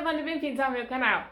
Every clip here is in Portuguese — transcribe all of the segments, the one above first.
Giovanna e bem-vindos ao meu canal.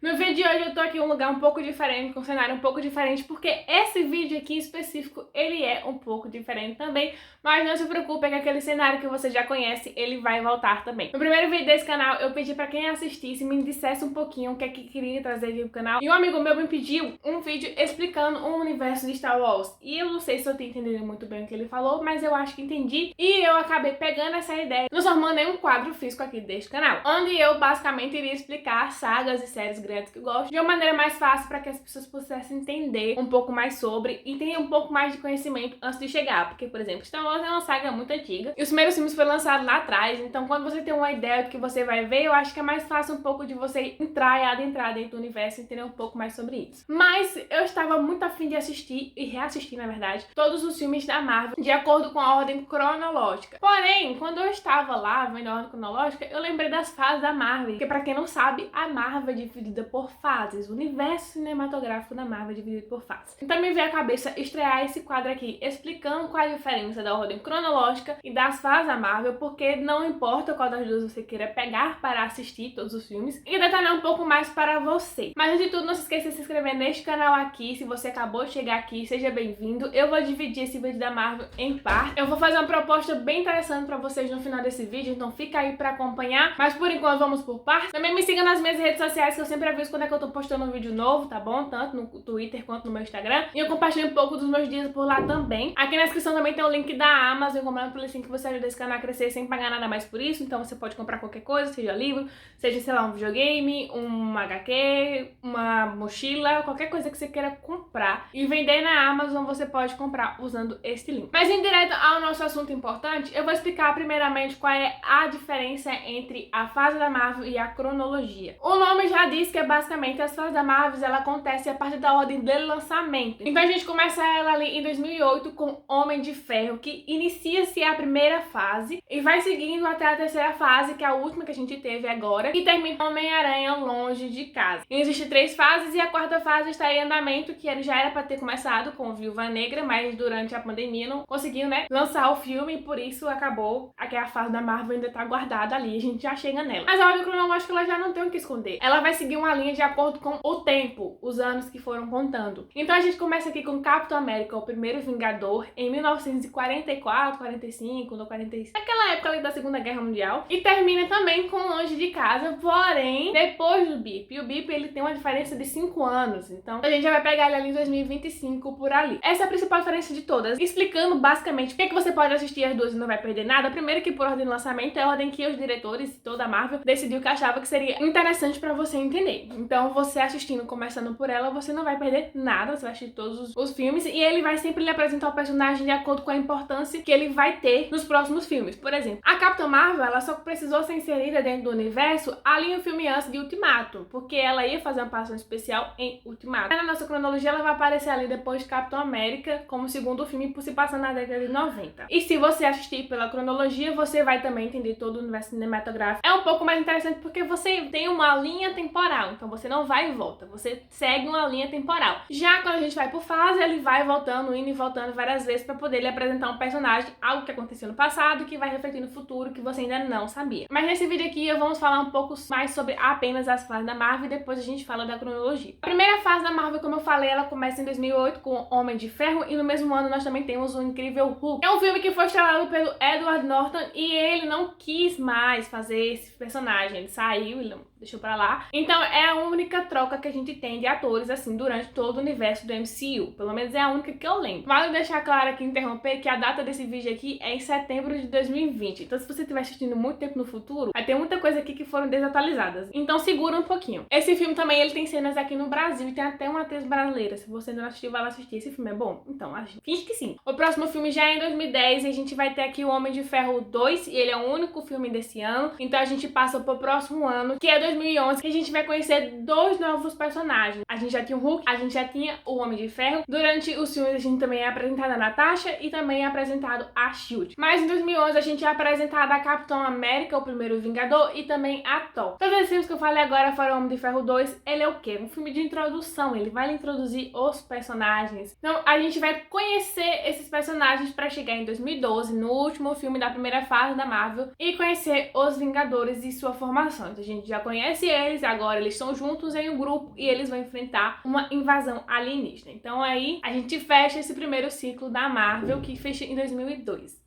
No vídeo de hoje eu tô aqui em um lugar um pouco diferente, com um cenário um pouco diferente, porque esse vídeo aqui em específico, ele é um pouco diferente também, mas não se preocupe, é que aquele cenário que você já conhece, ele vai voltar também. No primeiro vídeo desse canal, eu pedi pra quem assistisse me dissesse um pouquinho o que é que queria trazer aqui pro canal, e um amigo meu me pediu um vídeo explicando o universo de Star Wars, e eu não sei se eu tenho entendido muito bem o que ele falou, mas eu acho que entendi, e eu acabei pegando essa ideia, transformando em um quadro físico aqui deste canal, onde eu basicamente iria explicar sagas e séries grandes que eu gosto de uma maneira mais fácil para que as pessoas pudessem entender um pouco mais sobre e ter um pouco mais de conhecimento antes de chegar, porque, por exemplo, Star Wars é uma saga muito antiga e os primeiros filmes foram lançados lá atrás, então quando você tem uma ideia do que você vai ver, eu acho que é mais fácil um pouco de você entrar e adentrar dentro do universo e entender um pouco mais sobre isso. Mas eu estava muito afim de assistir e reassistir, na verdade, todos os filmes da Marvel de acordo com a ordem cronológica. Porém, quando eu estava lá vendo a ordem cronológica, eu lembrei das fases da Marvel, porque pra quem não sabe, a Marvel é dividida por fases, o universo cinematográfico da Marvel é dividido por fases. Então me veio à cabeça estrear esse quadro aqui, explicando qual é a diferença da ordem cronológica e das fases da Marvel, porque não importa qual das duas você queira pegar para assistir todos os filmes, e detalhar um pouco mais para você. Mas antes de tudo, não se esqueça de se inscrever neste canal aqui, se você acabou de chegar aqui, seja bem-vindo. Eu vou dividir esse vídeo da Marvel em partes. Eu vou fazer uma proposta bem interessante para vocês no final desse vídeo, então fica aí para acompanhar, mas por enquanto vamos por partes. Também me siga nas minhas redes sociais, que eu sempre aviso quando é que eu tô postando um vídeo novo, tá bom? Tanto no Twitter quanto no meu Instagram. E eu compartilho um pouco dos meus dias por lá também. Aqui na descrição também tem o link da Amazon, comprando pelo link que você ajuda esse canal a crescer sem pagar nada mais por isso. Então você pode comprar qualquer coisa, seja livro, seja, sei lá, um videogame, um HQ, uma mochila, qualquer coisa que você queira comprar e vender na Amazon, você pode comprar usando este link. Mas em direto ao nosso assunto importante, eu vou explicar primeiramente qual é a diferença entre a fase da Marvel e a cronologia. O nome já diz que é basicamente as fases da Marvel, ela acontece a partir da ordem de lançamento. Então a gente começa ela ali em 2008 com Homem de Ferro, que inicia-se a primeira fase e vai seguindo até a terceira fase, que é a última que a gente teve agora, e termina Homem-Aranha Longe de Casa. E existem 3 fases e a quarta fase está em andamento, que ele já era para ter começado com Viúva Negra, mas durante a pandemia não conseguiu, né, lançar o filme, e por isso acabou aquela fase da Marvel ainda tá guardada ali, a gente já chega nela. Mas a ordem cronológica ela já não tem o que esconder. Ela vai seguir uma linha de acordo com o tempo, os anos que foram contando. Então a gente começa aqui com Capitão América, o primeiro Vingador, em 1944, 45, no 46, naquela época ali da Segunda Guerra Mundial, e termina também com Longe de Casa, porém, depois do BIP. E o BIP, ele tem uma diferença de 5 anos, então a gente já vai pegar ele ali em 2025 por ali. Essa é a principal diferença de todas, explicando basicamente por que você pode assistir as duas e não vai perder nada. Primeiro que por ordem de lançamento é a ordem que os diretores e toda a Marvel decidiu que achava que seria interessante pra você entender. Então você assistindo, começando por ela, você não vai perder nada, você vai assistir todos os filmes e ele vai sempre lhe apresentar o personagem de acordo com a importância que ele vai ter nos próximos filmes. Por exemplo, a Capitã Marvel, ela só precisou ser inserida dentro do universo ali no filme antes de Ultimato, porque ela ia fazer uma participação especial em Ultimato. Na nossa cronologia, ela vai aparecer ali depois de Capitão América como segundo filme, por se passar na década de 90. E se você assistir pela cronologia, você vai também entender todo o universo cinematográfico. É um pouco mais interessante porque você tem uma linha temporal, então você não vai e volta, você segue uma linha temporal. Já quando a gente vai por fase, ele vai voltando, indo e voltando várias vezes para poder lhe apresentar um personagem, algo que aconteceu no passado, que vai refletir no futuro, que você ainda não sabia. Mas nesse vídeo aqui eu vamos falar um pouco mais sobre apenas as fases da Marvel e depois a gente fala da cronologia. A primeira fase da Marvel, como eu falei, ela começa em 2008 com Homem de Ferro e no mesmo ano nós também temos o Incrível Hulk. É um filme que foi estrelado pelo Edward Norton e ele não quis mais fazer esse personagem, ele saiu e deixou pra lá. Então é a única troca que a gente tem de atores assim durante todo o universo do MCU, pelo menos é a única que eu lembro. Vale deixar claro aqui, interromper, que a data desse vídeo aqui é em setembro de 2020, então se você estiver assistindo muito tempo no futuro, vai ter muita coisa aqui que foram desatualizadas, então segura um pouquinho. Esse filme também ele tem cenas aqui no Brasil e tem até uma atriz brasileira, se você ainda não assistiu, vai lá assistir. Esse filme é bom? Então, finge que sim. O próximo filme já é em 2010 e a gente vai ter aqui o Homem de Ferro 2 e ele é o único filme desse ano, então a gente passa pro próximo ano, que é 2011 que a gente vai conhecer dois novos personagens. A gente já tinha o Hulk, a gente já tinha o Homem de Ferro. Durante os filmes a gente também é apresentada a Natasha e também é apresentado a SHIELD. Mas em 2011 a gente é apresentada a Capitão América, o primeiro Vingador, e também a Thor. Todos esses filmes que eu falei agora foram Homem de Ferro 2. Ele é o quê? Um filme de introdução. Ele vai introduzir os personagens. Então a gente vai conhecer esses personagens para chegar em 2012, no último filme da primeira fase da Marvel, e conhecer os Vingadores e sua formação. Então a gente já conhece eles, agora eles estão juntos em um grupo e eles vão enfrentar uma invasão alienígena. Então aí a gente fecha esse primeiro ciclo da Marvel, que fecha em 2012.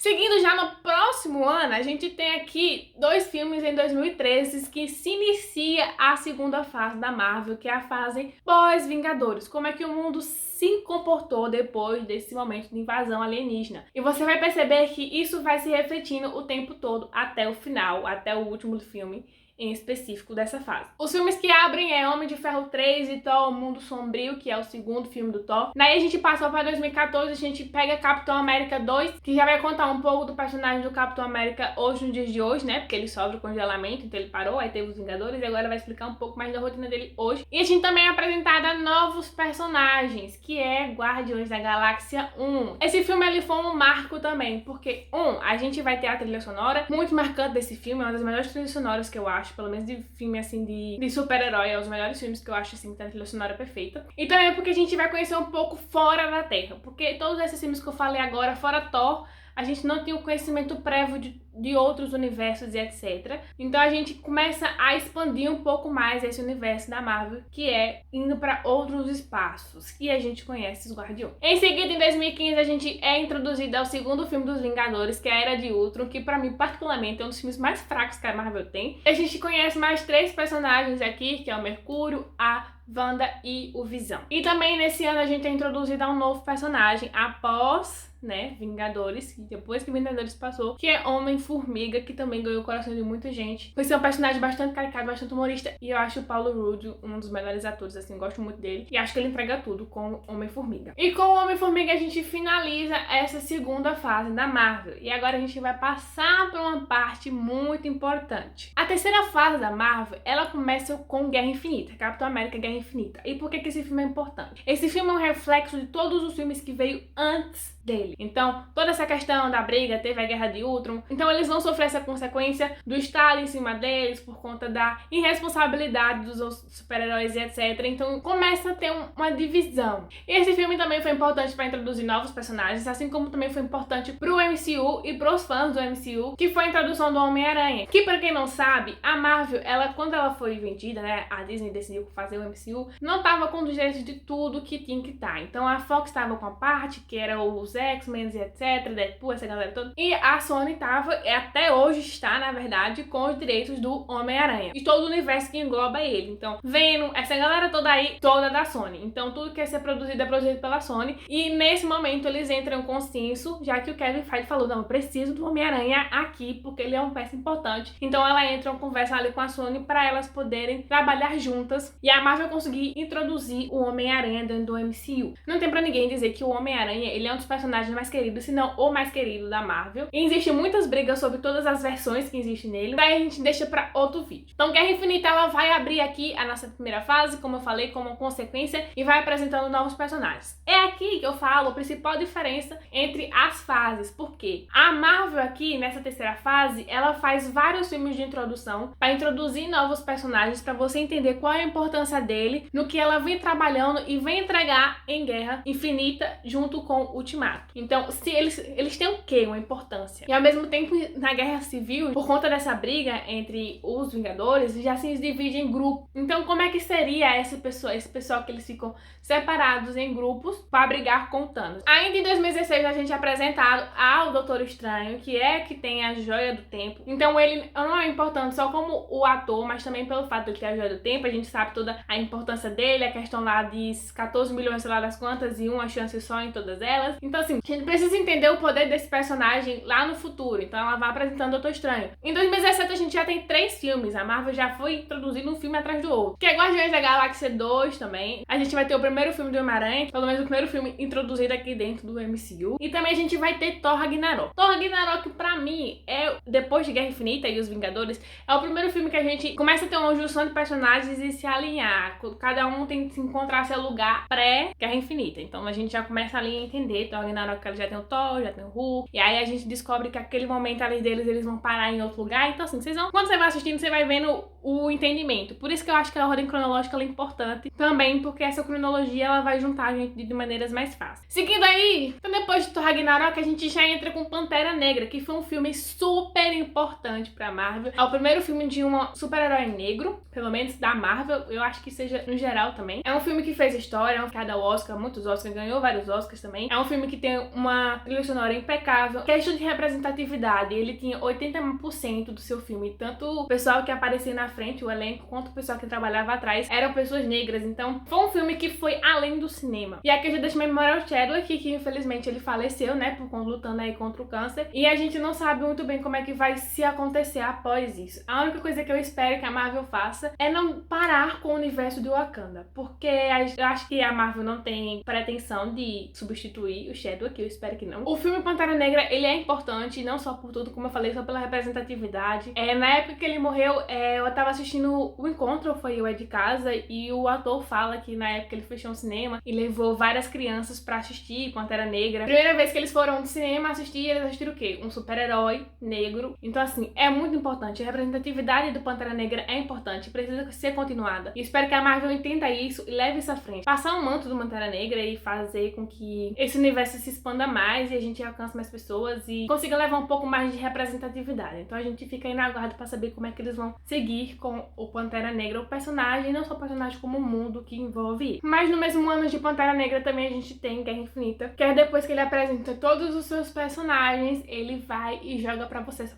Seguindo já no próximo ano, a gente tem aqui dois filmes em 2013 que se inicia a segunda fase da Marvel, que é a fase pós-Vingadores. Como é que o mundo se comportou depois desse momento de invasão alienígena. E você vai perceber que isso vai se refletindo o tempo todo até o final, até o último filme em específico dessa fase. Os filmes que abrem é Homem de Ferro 3 e Thor, O Mundo Sombrio, que é o segundo filme do Thor. Daí a gente passa para 2014, a gente pega Capitão América 2, que já vai contar um pouco do personagem do Capitão América hoje, nos dias de hoje, né? Porque ele sofre congelamento, então ele parou, aí teve os Vingadores, e agora vai explicar um pouco mais da rotina dele hoje. E a gente também é apresentada novos personagens, que é Guardiões da Galáxia 1. Esse filme ele foi um marco também, porque a gente vai ter a trilha sonora muito marcante desse filme, é uma das melhores trilhas sonoras que eu acho, pelo menos de filme assim de super-herói, é um dos melhores filmes que eu acho assim que tem a trilha sonora perfeita. E também porque a gente vai conhecer um pouco fora da Terra, porque todos esses filmes que eu falei agora, fora Thor, a gente não tinha o conhecimento prévio de outros universos e etc. Então a gente começa a expandir um pouco mais esse universo da Marvel, que é indo para outros espaços, e a gente conhece os Guardiões. Em seguida, em 2015, a gente é introduzido ao segundo filme dos Vingadores, que é a Era de Ultron, que pra mim, particularmente, é um dos filmes mais fracos que a Marvel tem. A gente conhece mais três personagens aqui, que é o Mercúrio, a Wanda e o Visão. E também nesse ano a gente é introduzido a um novo personagem após, né, Vingadores, e depois que Vingadores passou, que é Homem-Formiga, que também ganhou o coração de muita gente. Foi ser um personagem bastante caricato, bastante humorista, e eu acho o Paulo Rudd um dos melhores atores, assim, gosto muito dele, e acho que ele entrega tudo com Homem-Formiga. E com o Homem-Formiga a gente finaliza essa segunda fase da Marvel, e agora a gente vai passar por uma parte muito importante. A terceira fase da Marvel, ela começa com Guerra Infinita, Capitão América Guerra Infinita. E por que esse filme é importante? Esse filme é um reflexo de todos os filmes que veio antes dele. Então, toda essa questão da briga, teve a Guerra de Ultron, então eles vão sofrer essa consequência do Estado em cima deles por conta da irresponsabilidade dos super-heróis e etc. Então, começa a ter uma divisão. E esse filme também foi importante para introduzir novos personagens, assim como também foi importante pro MCU e pros fãs do MCU, que foi a introdução do Homem-Aranha. Que, para quem não sabe, a Marvel, quando ela foi vendida, né, a Disney decidiu fazer o MCU, não tava com os direitos de tudo que tinha que estar. Então, a Fox tava com a parte, que era os X-Men e etc, Deadpool, essa galera toda. E a Sony tava, até hoje está, na verdade, com os direitos do Homem-Aranha. E todo o universo que engloba ele. Então, Venom, essa galera toda aí, toda da Sony. Então, tudo que ia ser produzido é produzido pela Sony. E nesse momento, eles entram em consenso, já que o Kevin Feige falou, não, eu preciso do Homem-Aranha aqui, porque ele é uma peça importante. Então, ela entra em conversa ali com a Sony para elas poderem trabalhar juntas. E a Marvel conseguir introduzir o Homem-Aranha dentro do MCU. Não tem pra ninguém dizer que o Homem-Aranha, ele é um dos personagens mais queridos, se não o mais querido da Marvel. E existem muitas brigas sobre todas as versões que existem nele, daí a gente deixa pra outro vídeo. Então Guerra Infinita, ela vai abrir aqui a nossa primeira fase, como eu falei, como consequência, e vai apresentando novos personagens. É aqui que eu falo a principal diferença entre as fases, porque a Marvel aqui, nessa terceira fase, ela faz vários filmes de introdução para introduzir novos personagens, para você entender qual é a importância dele, no que ela vem trabalhando e vem entregar em Guerra Infinita junto com Ultimato. Então, se eles têm o quê? Uma importância. E ao mesmo tempo, na Guerra Civil, por conta dessa briga entre os Vingadores, já se divide em grupos. Então, como é que seria esse pessoal que eles ficam separados em grupos para brigar com Thanos? Ainda em 2016, a gente é apresentado ao Doutor Estranho, que tem a Joia do Tempo. Então, ele não é importante só como o ator, mas também pelo fato de ele ter a Joia do Tempo. A gente sabe toda a importância dele, a questão lá de 14 milhões, sei lá das quantas, e uma chance só em todas elas. Então, assim, a gente precisa entender o poder desse personagem lá no futuro. Então, ela vai apresentando o Doutor Estranho. Em 2017 a gente já tem 3 filmes, a Marvel já foi introduzindo um filme atrás do outro, que é Guardiões da Galáxia 2 também. A gente vai ter o primeiro filme do Homem-Aranha, pelo menos o primeiro filme introduzido aqui dentro do MCU. E também a gente vai ter Thor Ragnarok. Thor Ragnarok, pra mim, depois de Guerra Infinita e Os Vingadores, é o primeiro filme que a gente começa a ter uma junção de personagens e se alinhar. Cada um tem que se encontrar seu lugar pré-Guerra Infinita. Então a gente já começa ali a entender Thor Ragnarok, que já tem o Thor, já tem o Hulk. E aí a gente descobre que aquele momento ali deles, eles vão parar em outro lugar. Então assim, quando você vai assistindo, você vai vendo o entendimento. Por isso que eu acho que a ordem cronológica ela é importante também, porque essa cronologia ela vai juntar a gente de maneiras mais fáceis. Seguindo aí, então depois de Thor Ragnarok, a gente já entra com Pantera Negra, que foi um filme super importante pra Marvel. É o primeiro filme de uma super-herói negro, pelo menos da Marvel, eu acho que seja no geral também. É um filme que fez história, cada Oscar, muitos Oscars, ganhou vários Oscars também. É um filme que tem uma trilha sonora impecável. Questão de representatividade, ele tinha 80% do seu filme, tanto o pessoal que aparecia na frente, o elenco, quanto o pessoal que trabalhava atrás, eram pessoas negras. Então, foi um filme que foi além do cinema. E aqui eu já deixo memorar o Chadwick, que infelizmente ele faleceu, né, lutando aí contra o câncer. E a gente não sabe muito bem como é que vai se acontecer após isso. A única coisa que eu espero que a Marvel faça é não parar com o universo de Wakanda, porque eu acho que a Marvel não tem pretensão de substituir o Chadwick, eu espero que não. O filme Pantera Negra, ele é importante, não só por tudo, como eu falei, só pela representatividade. Na época que ele morreu, eu tava assistindo o Encontro, foi eu de casa, e o ator fala que na época ele fechou um cinema e levou várias crianças pra assistir Pantera Negra. Primeira vez que eles foram de cinema assistir, eles assistiram o quê? Um super-herói negro. Então assim, é muito importante. A representatividade do Pantera Negra é importante, precisa ser continuada. E espero que a Marvel entenda isso e leve isso à frente. Passar um manto do Pantera Negra e fazer com que esse universo se expanda mais e a gente alcance mais pessoas e consiga levar um pouco mais de representatividade. Então a gente fica aí na aguardo pra saber como é que eles vão seguir com o Pantera Negra, o personagem, não só o personagem como o mundo que envolve ele. Mas no mesmo ano de Pantera Negra também a gente tem Guerra Infinita, que é depois que ele apresenta todos os seus personagens, ele vai e joga pra você.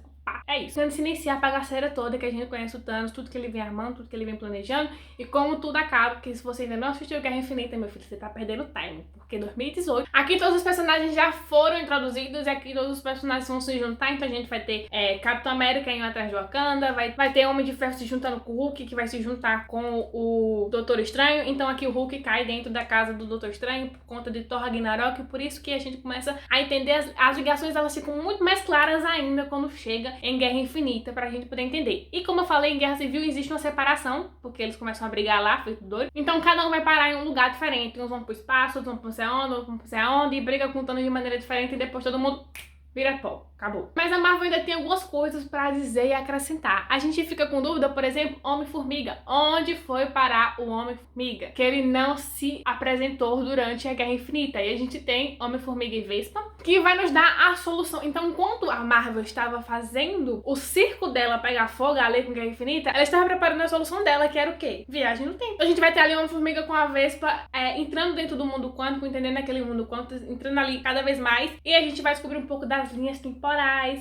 É isso. Antes de iniciar a bagaceira toda que a gente conhece o Thanos, tudo que ele vem armando, tudo que ele vem planejando e como tudo acaba, porque se você ainda não assistiu Guerra Infinita, meu filho, você tá perdendo time, porque 2018, aqui todos os personagens já foram introduzidos e aqui todos os personagens vão se juntar, então a gente vai ter Capitão América indo atrás de Wakanda, vai ter Homem de Ferro se juntando com o Hulk, que vai se juntar com o Doutor Estranho, então aqui o Hulk cai dentro da casa do Doutor Estranho por conta de Thor Ragnarok, por isso que a gente começa a entender as ligações, elas ficam muito mais claras ainda quando chega em Guerra Infinita, pra gente poder entender. E como eu falei, em Guerra Civil existe uma separação, porque eles começam a brigar lá, feito doido. Então cada um vai parar em um lugar diferente. Uns vão pro espaço, outros vão pro sei aonde, outros vão pro sei aonde, e briga com o Thanos de maneira diferente, e depois todo mundo vira pó. Acabou. Mas a Marvel ainda tem algumas coisas pra dizer e acrescentar. A gente fica com dúvida, por exemplo, Homem-Formiga. Onde foi parar o Homem-Formiga? Que ele não se apresentou durante a Guerra Infinita. E a gente tem Homem-Formiga e Vespa, que vai nos dar a solução. Então, enquanto a Marvel estava fazendo o circo dela pegar fogo ali com Guerra Infinita, ela estava preparando a solução dela, que era o quê? Viagem no tempo. Então, a gente vai ter ali Homem-Formiga com a Vespa entrando dentro do mundo quântico, entendendo aquele mundo quântico, entrando ali cada vez mais. E a gente vai descobrir um pouco das linhas temporais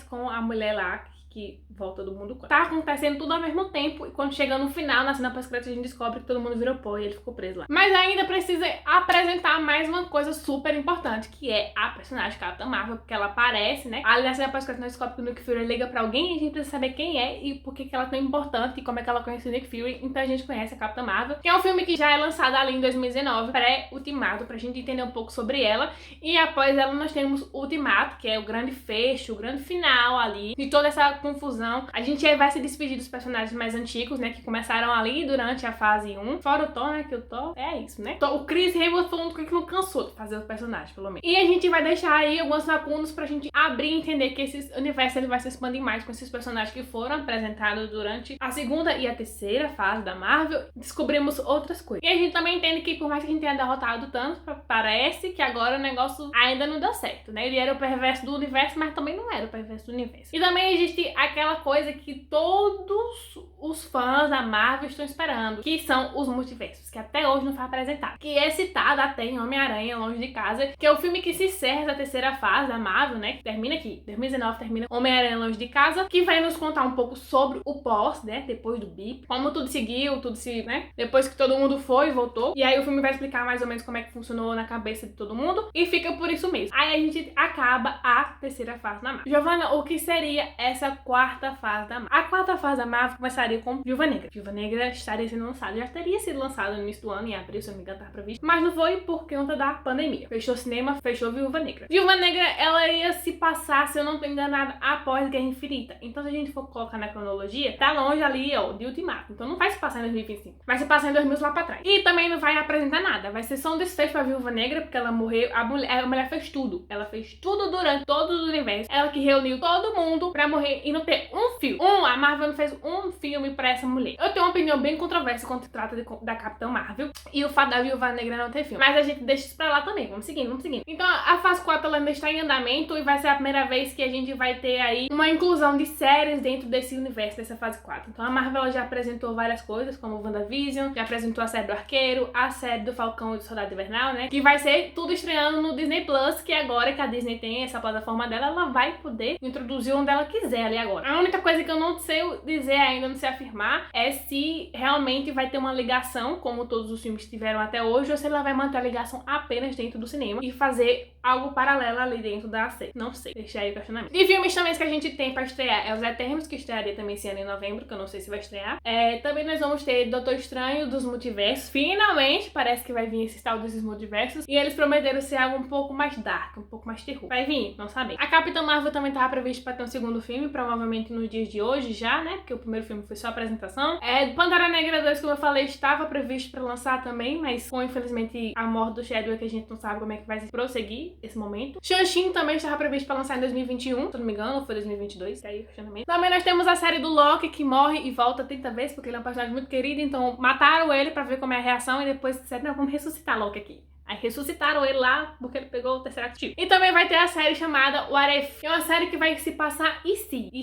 com a mulher lá que volta do mundo. Tá acontecendo tudo ao mesmo tempo e quando chega no final, na cena pós-crédito, a gente descobre que todo mundo virou pó e ele ficou preso lá. Mas ainda precisa apresentar mais uma coisa super importante, que é a personagem Capitã Marvel, porque ela aparece, né? Ali na cena pós-crédito nós descobre que o Nick Fury liga pra alguém e a gente precisa saber quem é e por que ela é tão importante e como é que ela conhece o Nick Fury. Então a gente conhece a Capitã Marvel, que é um filme que já é lançado ali em 2019, pré-Ultimato, pra gente entender um pouco sobre ela. E após ela nós temos o Ultimato, que é o grande fecho, o grande final ali de toda essa confusão. A gente aí vai se despedir dos personagens mais antigos, né, que começaram ali durante a fase 1. Fora o Thor, né, que o Thor é isso, né? O Chris Hemsworth foi um que não cansou de fazer os personagens, pelo menos. E a gente vai deixar aí algumas lacunas pra gente abrir e entender que esse universo ele vai se expandir mais com esses personagens que foram apresentados durante a segunda e a terceira fase da Marvel. Descobrimos outras coisas. E a gente também entende que por mais que a gente tenha derrotado o Thanos, parece que agora o negócio ainda não deu certo, né? Ele era o perverso do universo, mas também não era o perverso do universo. E também existe aquela coisa que todos os fãs da Marvel estão esperando, que são os multiversos, que até hoje não foi apresentado. Que é citado até em Homem-Aranha Longe de Casa, que é o filme que se encerra da terceira fase da Marvel, né? Que termina aqui, 2019 termina Homem-Aranha Longe de Casa, que vai nos contar um pouco sobre o pós, né? Depois do bip, como tudo seguiu, tudo se, né? Depois que todo mundo foi e voltou. E aí o filme vai explicar mais ou menos como é que funcionou na cabeça de todo mundo, e fica por isso mesmo. Aí a gente acaba a terceira fase da Marvel. Giovanna, o que seria essa quarta fase da Marvel? A quarta fase da Marvel começaria com Viúva Negra. Viúva Negra estaria sendo lançada, já teria sido lançada no início do ano, em abril, se eu não me engano, estava previsto, mas não foi por conta da pandemia. Fechou o cinema, fechou Viúva Negra. Viúva Negra, ela ia se passar, se eu não tô enganada, após Guerra Infinita. Então, se a gente for colocar na cronologia, tá longe ali, ó, de Ultimato. Então não vai se passar em 2025. Vai se passar em 2000 lá pra trás. E também não vai apresentar nada. Vai ser só um desfecho pra Viúva Negra, porque ela morreu. A mulher fez tudo. Ela fez tudo durante todo o universo. Ela que reuniu todo mundo pra morrer e não ter um filme. A Marvel não fez um filme pra essa mulher. Eu tenho uma opinião bem controversa quando se trata da Capitã Marvel e o fato da Viúva Negra não ter filme. Mas a gente deixa isso pra lá também. Vamos seguindo, vamos seguindo. Então a fase 4 ela ainda está em andamento e vai ser a primeira vez que a gente vai ter aí uma inclusão de séries dentro desse universo, dessa fase 4. Então a Marvel ela já apresentou várias coisas, como o WandaVision, já apresentou a série do Arqueiro, a série do Falcão e do Soldado Invernal, né? Que vai ser tudo estreando no Disney Plus, que agora que a Disney tem essa plataforma dela, ela vai poder introduzir onde ela quiser ali agora. A única coisa que eu não sei dizer ainda, não sei afirmar, é se realmente vai ter uma ligação, como todos os filmes tiveram até hoje, ou se ela vai manter a ligação apenas dentro do cinema e fazer algo paralelo ali dentro da série. Não sei, deixa aí o questionamento. E filmes também que a gente tem pra estrear é Os Eternos, que estrearia também esse ano em novembro, que eu não sei se vai estrear. Também nós vamos ter Doutor Estranho dos Multiversos. Finalmente, parece que vai vir esse tal desses multiversos. E eles prometeram ser algo um pouco mais dark, um pouco mais terror. Vai vir, não sabem. A Capitã Marvel também tava prevista pra ter um segundo filme, provavelmente nos dias de hoje já, né? Porque o primeiro filme foi só a apresentação. Pantera Negra 2, como eu falei, estava previsto pra lançar também, mas com, infelizmente, a morte do Chadwick, a gente não sabe como é que vai se prosseguir esse momento. Shang-Chi também estava previsto pra lançar em 2021, se eu não me engano, ou foi 2022, aí o questionamento. Também nós temos a série do Loki, que morre e volta 30 vezes, porque ele é um personagem muito querido, então mataram ele pra ver como é a reação e depois disseram, não, vamos ressuscitar Loki aqui. Aí ressuscitaram ele lá porque ele pegou o Tesseract Chip. E também vai ter a série chamada What If, que é uma série que vai se passar e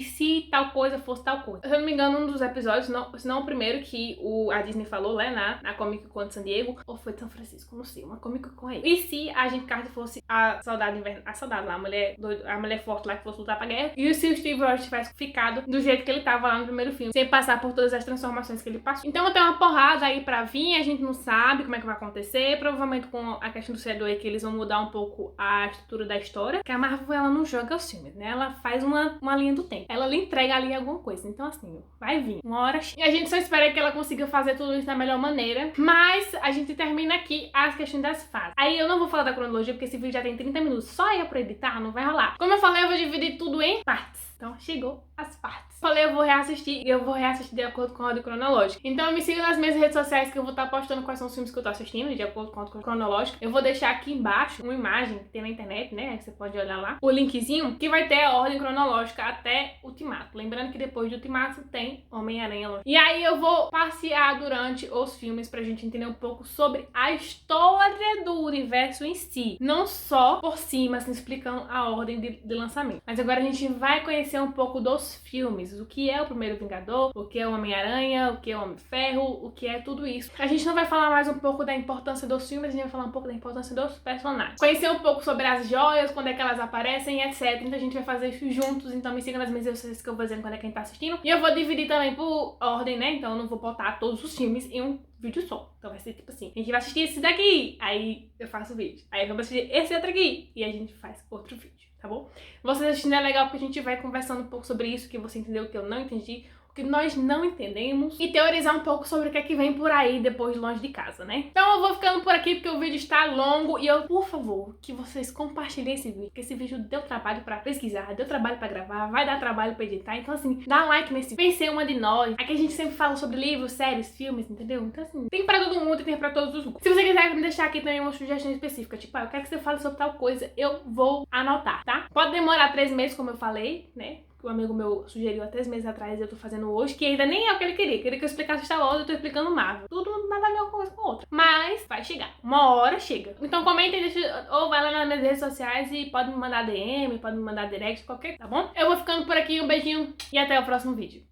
se tal coisa fosse tal coisa. Se eu não me engano, um dos episódios, se não o primeiro que a Disney falou, né, na Comic Con de San Diego, ou foi de São Francisco, não sei, uma Comic Con aí. E se a Agente Carter fosse a soldado inverno, a soldado lá, a mulher forte lá que fosse lutar pra guerra, e se o Steve Rogers tivesse ficado do jeito que ele tava lá no primeiro filme, sem passar por todas as transformações que ele passou. Então tem uma porrada aí pra vir, a gente não sabe como é que vai acontecer, provavelmente com a questão do Chadwick que eles vão mudar um pouco a estrutura da história, que a Marvel ela não joga os filmes, né? Ela faz uma linha do tempo. Ela lhe entrega ali alguma coisa. Então assim, vai vir uma hora. E a gente só espera que ela consiga fazer tudo isso da melhor maneira. Mas a gente termina aqui as questões das fases. Aí eu não vou falar da cronologia porque esse vídeo já tem 30 minutos. Só eu pra editar não vai rolar. Como eu falei, eu vou dividir tudo em partes. Então chegou as partes. Falei, eu vou reassistir e eu vou reassistir de acordo com a ordem cronológica. Então me siga nas minhas redes sociais que eu vou estar postando quais são os filmes que eu tô assistindo de acordo com a ordem cronológica. Eu vou deixar aqui embaixo uma imagem que tem na internet, né? Você pode olhar lá. O linkzinho que vai ter a ordem cronológica até Ultimato. Lembrando que depois de Ultimato tem Homem-Aranha Longe. E aí eu vou passear durante os filmes pra gente entender um pouco sobre a história do universo em si. Não só por cima, assim, explicando a ordem de lançamento. Mas agora a gente vai conhecer um pouco dos filmes, o que é o primeiro Vingador, o que é o Homem-Aranha, o que é o Homem-Ferro, o que é tudo isso. A gente não vai falar mais um pouco da importância dos filmes, a gente vai falar um pouco da importância dos personagens. Conhecer um pouco sobre as joias, quando é que elas aparecem, etc. Então a gente vai fazer isso juntos, então me siga nas minhas redes sociais que eu vou dizendo quando é que a gente tá assistindo. E eu vou dividir também por ordem, né? Então eu não vou botar todos os filmes em um vídeo só. Então vai ser tipo assim, a gente vai assistir esse daqui, aí eu faço o vídeo. Aí vamos assistir esse outro aqui, e a gente faz outro vídeo. Tá bom? Vocês assistindo é legal porque a gente vai conversando um pouco sobre isso, que você entendeu, o que eu não entendi, o que nós não entendemos, e teorizar um pouco sobre o que é que vem por aí depois de Longe de Casa, né? Então eu vou ficando por aqui porque o vídeo está longo e eu, por favor, que vocês compartilhem esse vídeo, porque esse vídeo deu trabalho pra pesquisar, deu trabalho pra gravar, vai dar trabalho pra editar, então assim, dá um like nesse vídeo, pense uma de nós. Aqui a gente sempre fala sobre livros, séries, filmes, entendeu? Então assim, tem pra todo mundo e tem pra todos os gostos. Se você quiser me deixar aqui também uma sugestão específica, tipo, eu quero que você fale sobre tal coisa, eu vou anotar, tá? Pode demorar 3 meses, como eu falei, né? que um amigo meu sugeriu há 3 meses atrás e eu tô fazendo hoje, que ainda nem é o que ele queria. Queria que eu explicasse Star Wars, eu tô explicando Marvel. Tudo nada a ver uma coisa com a outra. Mas vai chegar. Uma hora chega. Então comentem, ou vai lá nas minhas redes sociais e pode me mandar DM, pode me mandar direct, qualquer, tá bom? Eu vou ficando por aqui, um beijinho e até o próximo vídeo.